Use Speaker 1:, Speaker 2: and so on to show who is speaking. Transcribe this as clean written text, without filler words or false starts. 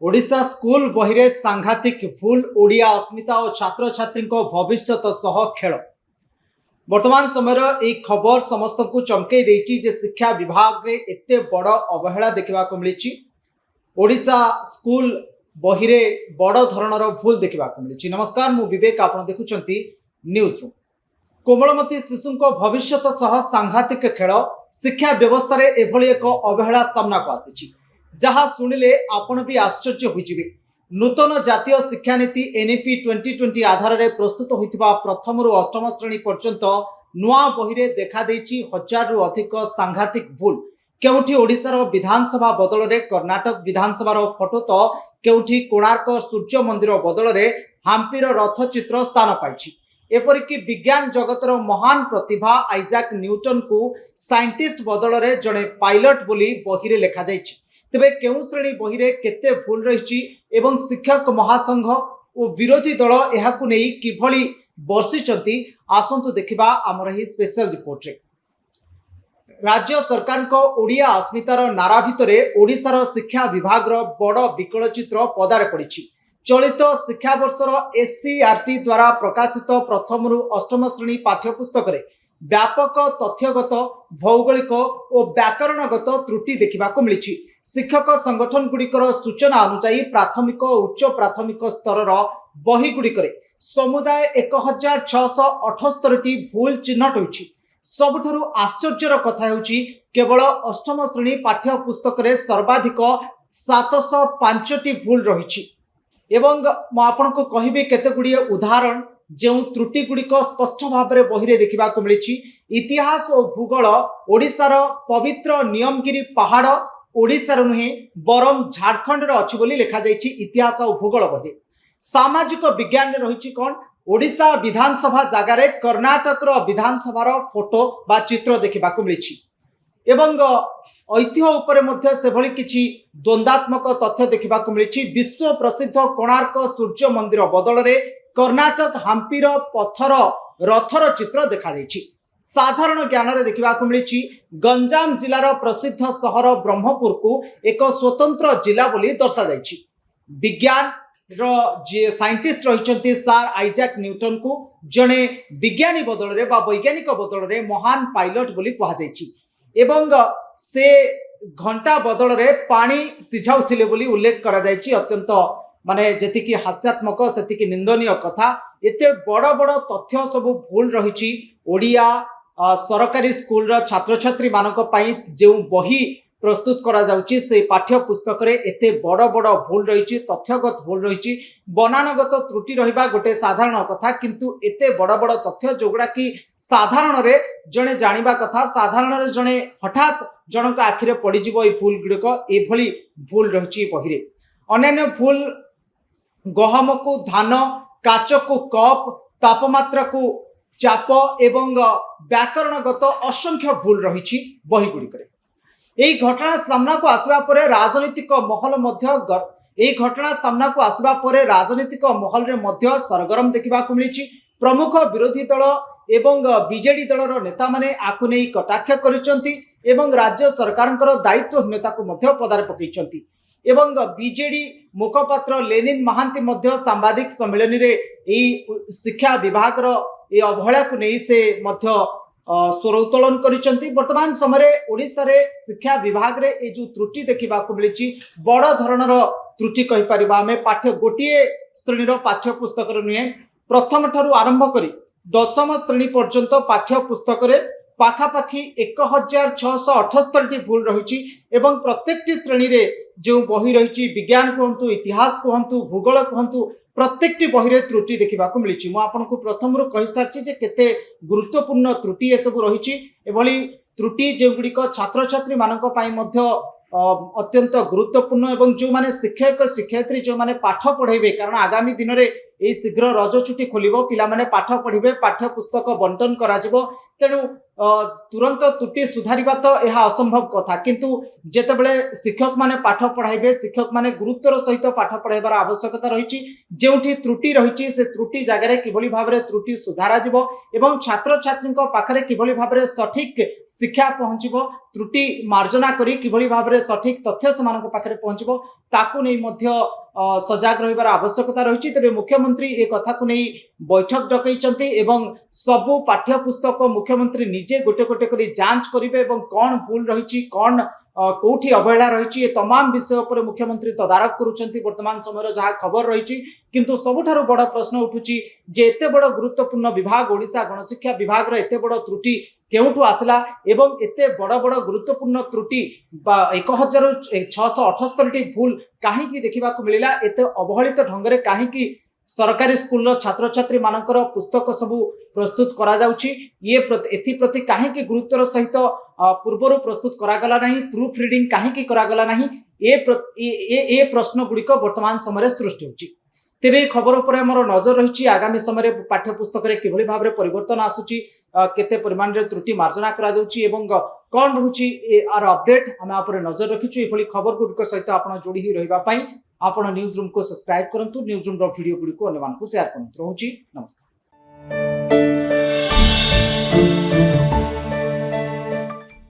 Speaker 1: Odisha school बहिरे सांघातिक भूल ओडिया अस्मिता और छात्र छात्री भविष्य सह खेल। वर्तमान समय एक खबर समस्त को चमकई देछि जे शिक्षा विभाग रे एते बड़ अवहेला देखा मिली। ओडिशा स्कूल बहिरे बड़ धरणर भूल देखा मिली। नमस्कार, मु विवेक, आपण देखुछंती न्यूज रूम। कोमलमती शिशु भविष्य सह सांघातिक खेल शिक्षा व्यवस्था रे एभली एक अवहेला सामना को आसी, जहाँ शुणिले आपण भी आश्चर्य होइजिबे। नूतन जातीय शिक्षा नीति एनईपी 2020 आधार में प्रस्तुत होइतिबा प्रथम रु अष्टम श्रेणी पर्यंत नुआ बहिरे देखा देछि 1000 रु अधिक सांघातिक भूल। केउठी ओडिशार विधानसभा बदल रे कर्नाटक विधानसभार फोटो तो केउठी कोणार्क सूर्य मंदिर बदल रे हाम्पीर रथ चित्र स्थान पाइछि। एपरिकी विज्ञान जगतर महान प्रतिभा आइजाक न्यूटन को साइंटिस्ट बदल रे जड़े पायलट बोली बहिरे लेखा जाइछि। तेबे केउ श्रेणी बहिरे केते भूल रही एवं शिक्षक महासंघ और विरोधी दल एहाकु नेई किभली बर्षिचंती, आसंतु देखिबा आमर ही स्पेशल रिपोर्ट रे। राज्य सरकार को ओडिया अस्मितार नारा भितरे ओडिशार शिक्षा विभाग बड़ विकल चित्र पदारे पड़िछि। चलित शिक्षा वर्षर एससीईआरटी द्वारा प्रकाशित प्रथम रु अष्टम श्रेणी पाठ्यपुस्तक रे व्यापक तथ्यगत, भौगोलिक और व्याकरणगत त्रुटि देखा मिली। शिक्षक संगठन गुड़िकर सूचना अनुसार प्राथमिक और उच्च प्राथमिक स्तर बही गुड़िकर समुदाय 1678 भूल चिन्हट होइछि। सबुठारु आश्चर्यर कथा हेउछि केवल अष्टम श्रेणी पाठ्यपुस्तक रे सर्वाधिक 705टी भूल रही। एवं मु आपनको कहिबे केते गुड़िए उदाहरण जो त्रुटि गुड़िक स्पष्ट भाव में बहिरे देखा मिली। इतिहास और भूगोल ओडिशार पवित्र नियमगिरी पहाड़ ओडिशार नुहे बरम झारखंड अच्छी बोली लिखा जाइछि इतिहास और भूगोल बही। सामाजिक विज्ञान में रही कौन, ओडिशा विधानसभा जगार कर्नाटक विधानसभार फोटो बा चित्र देखा मिली। एवं ऐतिह्य उपरे मध्य से भली किछि द्वंद्वात्मक तथ्य देखा मिली। विश्व प्रसिद्ध कोणार्क सूर्य मंदिर बदल रे कर्नाटक हाम्पीर पथर रथर चित्र देखा देछि। साधारण ज्ञान रे देखा मिली गंजाम जिलार प्रसिद्ध सहर ब्रह्मपुर को एक स्वतंत्र जिला बोली दर्शा जाइछि। विज्ञान साइंटिस्ट रही सार आइजाक न्यूटन को जड़े विज्ञानी बदल रे बा वैज्ञानिक बदल रे महान पायलट बोली कहा जाइछि। एवं से घंटा बदल रे पानी सिझाउथिले बोली उल्लेख करा जाइछि। अत्यंत माने जेतिकी हास्यात्मक सेतिकी निंदनीय कथा। एते बड़ बड़ तथ्य सब भूल रही। ओडिया सरकारी स्कूल छात्र छात्री मानक पई जे बही प्रस्तुत करा जाउछि से पाठ्य पुस्तक रे एते बड़ बड़ भूल रही, तथ्यगत भूल रही, बनानगत त्रुटि रहिबा गोटे साधारण कथा, किंतु एते बड़ बड़ तथ्य जोगुडा कि साधारण रे जणे जानिबा कथा, साधारण रे जणे हठात जनक आखिरे पड़ी जिवो ए भूल गुडक एभली भूल रही बहिरे। अन्य भूल गहम को धान, काच को कप, तापमात्रा को चाप एवं व्याकरणगत असंख्य भूल रही बही गुड़िक। यही घटना सामना को आसवा परे राजनीतिक महल राजनीतिक महल रे मध्य सरगरम देखा मिली। प्रमुख विरोधी दल एवं बीजेडी दलर नेता माने आकु नहीं कटाक्ष करिसंती एवं राज्य सरकारଙ୍କର दायित्वहीनता को मध्य पदारे पकईचंती। एवं बीजेडी मुखपात्र लेनिन महांती मध्य सांबादिक सम्मेलन रे शिक्षा विभाग ये अवहेला को नहीं से मध्य स्वर उत्तोलन करिसंती। वर्तमान समय ओडिशा रे शिक्षा विभाग रे ए जो त्रुटि देखा मिली बड़ धरणर त्रुटि कहि परिबा। आमे पाठ्य गोटिए श्रेणीर पाठ्य पुस्तक नुहे प्रथम ठारू आरंभ करी दशम श्रेणी पर्यंत पाठ्य पुस्तक रे पाखापाखि 1678 भूल रही। एवं प्रत्येक श्रेणी रे जो बही रही विज्ञान कहतु, इतिहास कहतु, भूगोल कहतु, प्रत्येक बही रे त्रुटि देखा मिली। मु आपनको प्रथम कहि सारछि जे केते गुरुत्वपूर्ण त्रुटि ए सब रही। एभली त्रुटि जे गुड़िक छात्र छात्री मानक पई मध्य अत्यंत गुरुत्वपूर्ण एवं जो माने शिक्षक शिक्षयित्री जो माने पाठ पढ़ेबे, कारण आगामी दिन रे এই শীঘ্র রজ ছুটি খোলিব পিলামানে পাঠ পढ़िबे पाठ्य पुस्तक बंटन करा जिवो तेणु तुरंत त्रुटि सुधारिबा तो यह असंभव कथा किंतु जेतेबेले शिक्षक माने पाठ पढ़ाइबे शिक्षक माने गुरुत्वर सहित पाठ पढ़ाइबार आवश्यकता रही जेउठी त्रुटि रही से त्रुटि जगह किभली भाबरे त्रुटि सुधारा जिवो एवं छात्र छात्री पाखरे किभली भाबरे सठिक शिक्षा पहुंचबो त्रुटि मार्जना करी किभली भाबरे सठिक तथ्य समानक पाखरे पहुंचबो ताकू नै मध्य सजाग रहिबार आवश्यकता रही तेरे मुख्यमंत्री ए कथा को नहीं बैठक डकैचंती एवं सबु पाठ्य पुस्तक मुख्यमंत्री निजे गोटे गोटे करी जांच करिवे एवं कौन भूल रही कौन कोठी अवहेला रही तमाम विषय पर मुख्यमंत्री तदारक करुछंती वर्तमान समय जहाँ खबर रही किंतु सबुठारु बड़ प्रश्न उठुची जे एते बड़ गुरुत्वपूर्ण विभाग ओडिशा गणशिक्षा विभाग रो एते बड़ त्रुटि केउठु आसला एवं एते बड़ बड़ गुरुत्वपूर्ण त्रुटि 1678 भूल कहीं देखा मिलला एते अवहेलित ढंग कहीं सरकारी स्कूल छात्र छात्री मानकर पुस्तक सबू प्रस्तुत करा जाउची ये प्रति कहीं गुरुत्वर सहित पूर्वर प्रस्तुत करागला नहीं प्रूफ रीडिंग कहीं करागला नहीं ए प्रश्न गुड़िक वर्तमान समय सृष्टि होची तेबे खबर पर हमर नजर रही आगामी समय पाठ्य पुस्तक रे किभली भाबरे परिवर्तन आसुची केते परिमाण रे त्रुटि मार्जना करा जाउची एवं कौन रहूची आर अपडेट हम आप नजर रखिछु एभली खबर गुड़िक सहित आपण जोड़ी ही रहिबा पई आपण न्यूज रूम को सब्सक्राइब करंतु न्यूज रूम रो वीडियो गुड़िक अन्य मानकु शेयर करंतु रहूची नमस्कार।